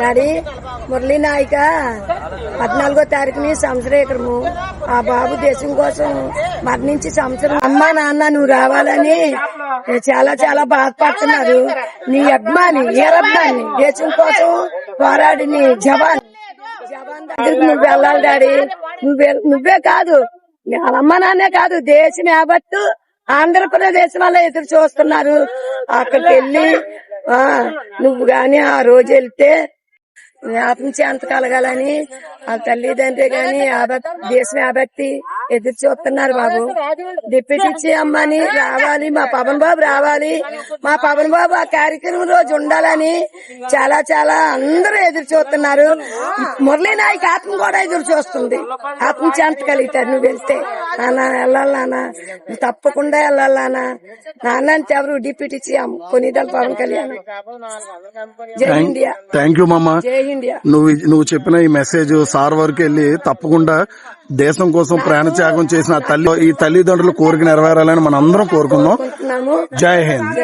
Daddy Murali నాయక 14వ తారీఖుని సంవత్సరీకరము. ఆ బాబు దేశం కోసం మరణించి సంవత్సరం. అమ్మా నాన్న నువ్వు రావాలని చాలా చాలా బాధపడుతున్నారు. నీ అభిమాని వీరబ్బాని దేశం కోసం పోరాడి నీ జవాన్ దగ్గరికి నువ్వు వెళ్ళాలి డాడీ. నువ్వే కాదు, అమ్మ నాన్నే కాదు, దేశం యావత్తు ఆంధ్రప్రదేశ్ వల్ల ఎదురు చూస్తున్నారు. అక్కడికి వెళ్ళి నువ్వు గాని ఆ రోజు వెళ్తే ఆత్మశాంతి కలగాలని ఆ తల్లిదండ్రి గాని దేశం యాభక్తి ఎదురు చూస్తున్నారు బాబు. డిప్యూటీ అమ్మని రావాలి, మా పవన్ బాబు రావాలి, మా పవన్ బాబు ఆ కార్యక్రమం రోజు ఉండాలని చాలా చాలా అందరూ ఎదురు చూస్తున్నారు. మురళీ నాయక్ ఆత్మ కూడా ఎదురు చూస్తుంది. ఆత్మశాంతి కలిగుతారు నువ్వు వెళ్తే. నాన్న వెళ్ళాలి నాన్న, నువ్వు తప్పకుండా వెళ్ళాలి నాన్న. నాన్న అంటే ఎవరు? Deputy CM Konidela Pawan Kalyan. జై ఇండియా. థ్యాంక్ యూ మామ. జై ఇండియా. నువ్వు చెప్పిన ఈ మెసేజ్ సార్ వరకు వెళ్ళి తప్పకుండా దేశం కోసం ప్రాణత్యాగం చేసిన ఈ తల్లిదండ్రుల కోరిక నెరవేరాలని మనం అందరం కోరుకుందాం. జై హింద్.